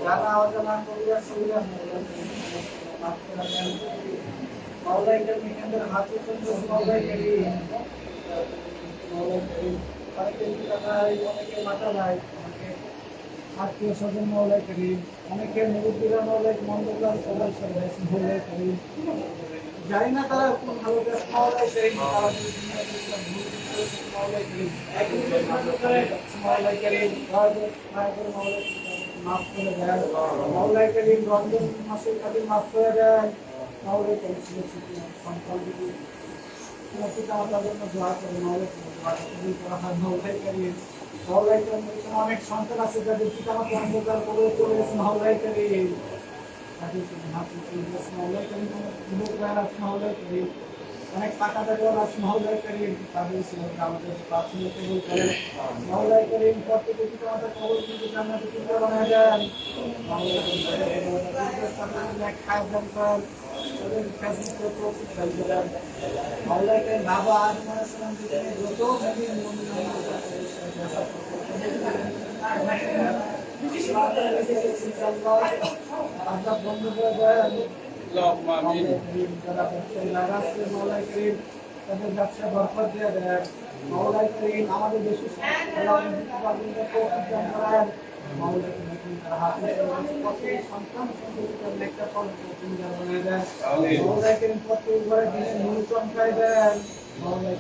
जाना अजाना करिया सुविधा मौलाई के अंदर हाथों से मौलाई करी मौलाई करी অনেকে টাকা অনেকে মাথা নাই অনেকে আত্মীয় স্বজন মৌলাই করি অনেকে মুরব্বীরা মৌলাই মন্ডলার সবাই সবাই মৌলাই করি জানি না তারা কোন ভালো কাজ মৌলাই করি তারা মৌলাই করি মৌলাই করি মৌলাই মাফ করে দেয় মৌলাই করি রমজান মাসের খালি মাফ করে দেয় মৌলাই করি সন্তান যদি পিতা মাতার জন্য দোয়া করে মৌলাই করি মৌলাই অনেক সন্তান আছে যাদের পিতা মাতা অন্ধকার করে চলে গেছে মৌলাই করি মৌলাই করি মৌলাই করি অনেক টাকা দেওয়ার আছে মৌলাই করি তাদের আমাদের প্রার্থনা কবুল করে মৌলাই করি প্রত্যেকে পিতা মাতা কবুল কিন্তু জান্নাতে পিতা বানায় দেন মৌলাই করি খায় দেন বাবা যত বন্ধ করে দেন মৌলাই করিম তাদের ব্যবসা বরকত দিয়ে দেন মৌলাই করিম আমাদের দেশে সন্তান মৌলাই করিম প্রত্যেক ঘরে দিনে নুন চমকাই দেন মৌলাই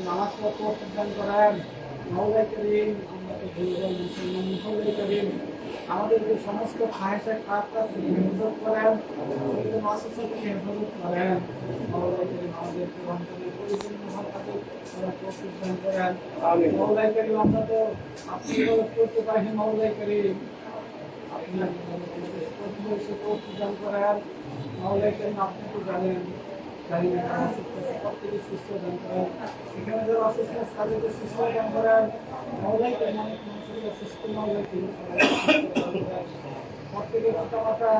নামাজ পড়তে দান করেন মৌলাই করিম মৌলাই করিম আমাদের যে সমস্ত খায়সা কাজটা হেফাজত করেন মাসুসাকে হেফাজত করেন মৌলাই করিম আমাদেরকে অন্তরের পরিপূর্ণ ভাবে তৌফিক দান করেন মৌলাই করিম আমরা তো আপনি করতে পারি মৌলাই করিম আপনি তৌফিক দান করেন মৌলাই করিম আপনি তো জানেন প্রত্যেকে সুস্থ দান করেন এখানে যারা অসুস্থ তাদেরকে সুস্থ দান করেন মৌলাই করিম অনেক মানুষের সুস্থ মৌলাই করিম প্রত্যেকের পিতা মাতা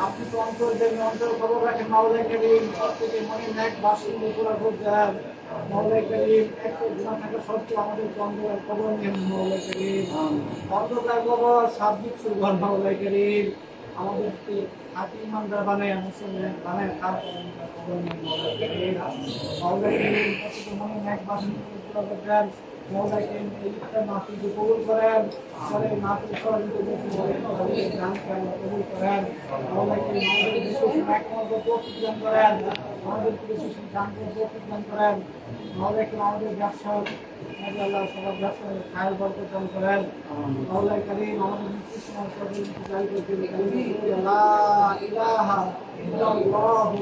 আপনি তো অন্তর দেবেন অন্তর খবর রাখেন মাওলাই করিম প্রত্যেকে মনে ন্যাক বাসিন্দা পুরা করছেন মাওলাই করিম একটা গুণা থাকা সত্ত্বেও আমাদের অন্ধকার খবর নেন মাওলাই করিম অন্ধকার খবর সাবজিক সুগর মাওলাই করিম আমাদেরকে খাঁটি ইমানদার বানায় মুসলমান বানায় তার খবর নেন মাওলাই করিম মাওলাই করিম প্রত্যেকে মনে ন্যাক বাসিন্দা পুরা করছেন মৌলাই করিম এই একটা মাহফিলকে কবুল করেন আমাদের মাহফিল সহযোগিতা জানকে কবুল করেন মৌলাই করিম আমাদের বিশেষ একমাত্র তৌফিক দান করেন আমাদের বিশেষ জানকে তৌফিক দান করেন মৌলাই করিম আমাদের ব্যবসা আল্লাহ সবার ব্যবসা খায়ের বরকত দান করেন মৌলাই করিম আমাদের মৃত্যুর সময় সব ইন্তজার করতে লা ইলাহা ইল্লাল্লাহু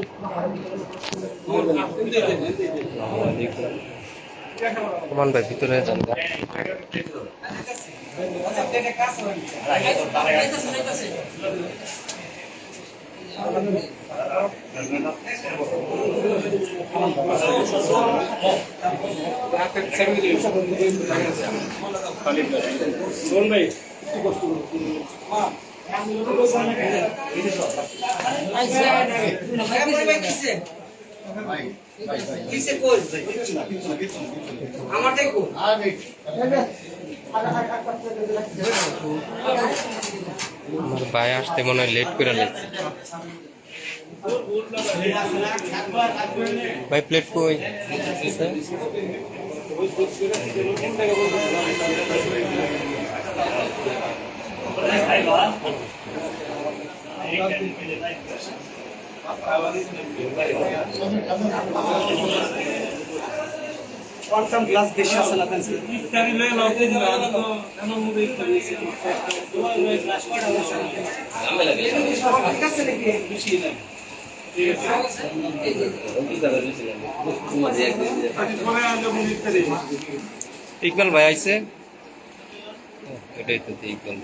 কমান ভাই ভিতরে যান আমার ভাই আসতে মনে হয় লেট করে লাগছে ভাই প্লেট কই কোয়ান্টাম ক্লাস বেশি আছে না পেন্সিল ঠিক আছে নাকি ইকবাল ভাই আইছে এটাই তো ইকবাল